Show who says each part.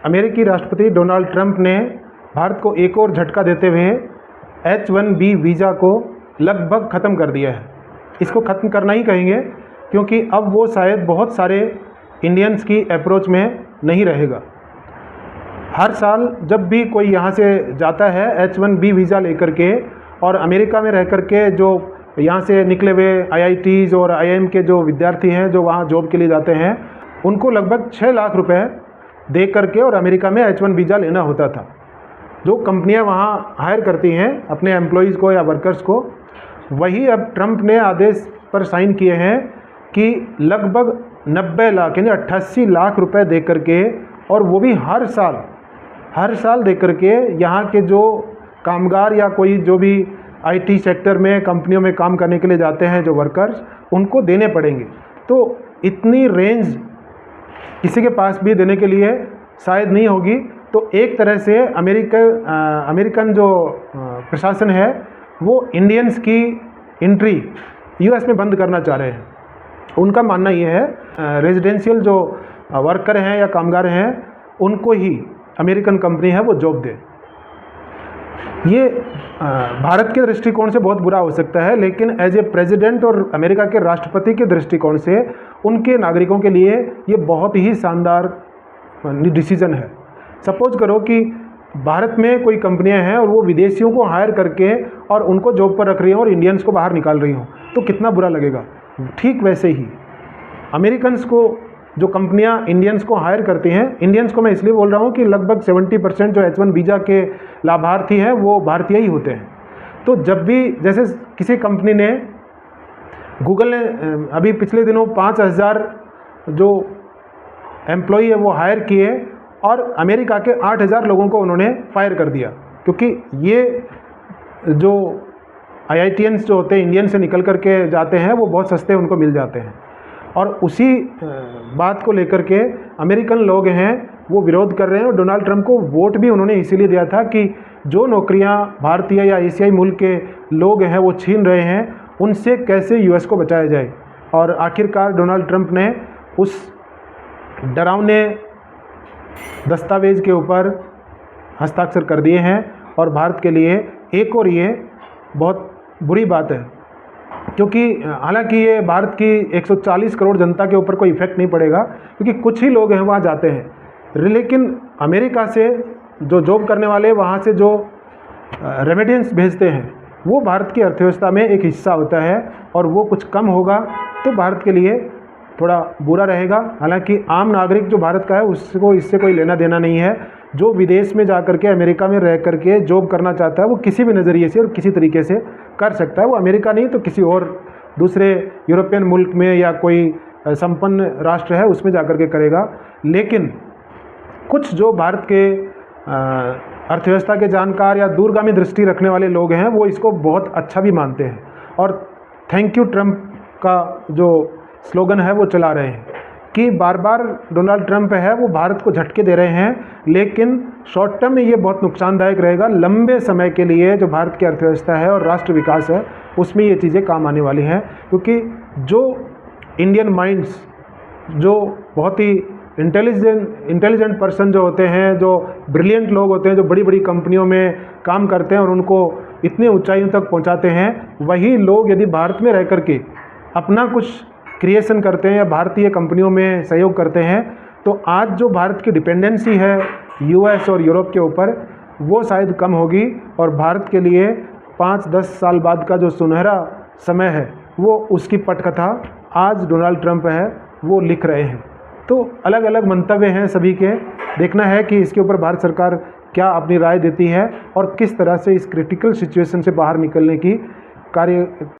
Speaker 1: अमेरिकी राष्ट्रपति Donald Trump ने भारत को एक और झटका देते हुए H-1B वीज़ा को लगभग ख़त्म कर दिया है। इसको ख़त्म करना ही कहेंगे, क्योंकि अब वो शायद बहुत सारे इंडियंस की अप्रोच में नहीं रहेगा। हर साल जब भी कोई यहाँ से जाता है H-1B वीज़ा लेकर के, और अमेरिका में रह कर के जो यहाँ से निकले हुए IITs और IIM के जो विद्यार्थी हैं जो वहाँ जॉब के लिए जाते हैं, उनको लगभग 6 लाख रुपए दे करके और अमेरिका में H-1 वीज़ा लेना होता था। जो कंपनियां वहाँ हायर करती हैं अपने एम्प्लॉयज़ को या वर्कर्स को, वही अब ट्रंप ने आदेश पर साइन किए हैं कि लगभग 90 लाख यानी 88 लाख रुपए दे करके, और वो भी हर साल दे करके यहाँ के जो कामगार या कोई जो भी IT सेक्टर में कंपनियों में काम करने के लिए जाते हैं जो वर्कर्स, उनको देने पड़ेंगे। तो इतनी रेंज किसी के पास भी देने के लिए शायद नहीं होगी। तो एक तरह से अमेरिकन जो प्रशासन है वो इंडियंस की एंट्री US में बंद करना चाह रहे हैं। उनका मानना ये है रेजिडेंशियल जो वर्कर हैं या कामगार हैं उनको ही अमेरिकन कंपनी है वो जॉब दे। ये भारत के दृष्टिकोण से बहुत बुरा हो सकता है, लेकिन एज ए प्रेसिडेंट और अमेरिका के राष्ट्रपति के दृष्टिकोण से उनके नागरिकों के लिए ये बहुत ही शानदार डिसीजन है। सपोज करो कि भारत में कोई कंपनियां हैं और वो विदेशियों को हायर करके और उनको जॉब पर रख रही हैं और इंडियंस को बाहर निकाल रही हों, तो कितना बुरा लगेगा। ठीक वैसे ही अमेरिकन्स को जो कंपनियां इंडियंस को हायर करती हैं, इंडियंस को मैं इसलिए बोल रहा हूं कि लगभग 70% जो H-1 वीज़ा के लाभार्थी हैं वो भारतीय ही होते हैं। तो जब भी जैसे किसी कंपनी ने, गूगल ने अभी पिछले दिनों 5,000 जो एम्प्लॉई है वो हायर किए और अमेरिका के 8,000 लोगों को उन्होंने फायर कर दिया, क्योंकि ये जो IITians जो होते हैं इंडियन से निकल कर के जाते हैं वो बहुत सस्ते उनको मिल जाते हैं। और उसी बात को लेकर के अमेरिकन लोग हैं वो विरोध कर रहे हैं, और डोनाल्ड ट्रंप को वोट भी उन्होंने इसीलिए दिया था कि जो नौकरियां भारतीय या एशियाई मुल्क के लोग हैं वो छीन रहे हैं, उनसे कैसे US को बचाया जाए। और आखिरकार डोनाल्ड ट्रंप ने उस डरावने दस्तावेज़ के ऊपर हस्ताक्षर कर दिए हैं, और भारत के लिए एक और ये बहुत बुरी बात है, क्योंकि हालांकि ये भारत की 140 करोड़ जनता के ऊपर कोई इफेक्ट नहीं पड़ेगा, क्योंकि कुछ ही लोग हैं वहाँ जाते हैं, लेकिन अमेरिका से जो जॉब करने वाले वहाँ से जो रेमिटेंस भेजते हैं वो भारत की अर्थव्यवस्था में एक हिस्सा होता है, और वो कुछ कम होगा तो भारत के लिए थोड़ा बुरा रहेगा। हालांकि आम नागरिक जो भारत का है उसको इससे कोई लेना देना नहीं है। जो विदेश में जा करके अमेरिका में रह करके जॉब करना चाहता है वो किसी भी नज़रिए से और किसी तरीके से कर सकता है। वो अमेरिका नहीं तो किसी और दूसरे यूरोपियन मुल्क में या कोई संपन्न राष्ट्र है उसमें जा कर के करेगा। लेकिन कुछ जो भारत के अर्थव्यवस्था के जानकार या दूरगामी दृष्टि रखने वाले लोग हैं वो इसको बहुत अच्छा भी मानते हैं, और थैंक यू ट्रंप का जो स्लोगन है वो चला रहे हैं कि बार बार डोनाल्ड ट्रंप है वो भारत को झटके दे रहे हैं, लेकिन शॉर्ट टर्म में ये बहुत नुकसानदायक रहेगा। लंबे समय के लिए जो भारत की अर्थव्यवस्था है और राष्ट्र विकास है उसमें ये चीज़ें काम आने वाली हैं, क्योंकि जो इंडियन माइंड्स जो बहुत ही इंटेलिजेंट पर्सन जो होते हैं, जो ब्रिलियंट लोग होते हैं, जो बड़ी बड़ी कंपनियों में काम करते हैं और उनको इतने ऊंचाइयों तक पहुंचाते हैं, वही लोग यदि भारत में रह करके अपना कुछ क्रिएशन करते हैं या भारतीय कंपनियों में सहयोग करते हैं, तो आज जो भारत की डिपेंडेंसी है US और यूरोप के ऊपर वो शायद कम होगी, और भारत के लिए 5-10 साल बाद का जो सुनहरा समय है वो उसकी पटकथा आज डोनाल्ड ट्रंप है वो लिख रहे हैं। तो अलग अलग मंतव्य हैं सभी के, देखना है कि इसके ऊपर भारत सरकार क्या अपनी राय देती है और किस तरह से इस क्रिटिकल सिचुएशन से बाहर निकलने की कार्य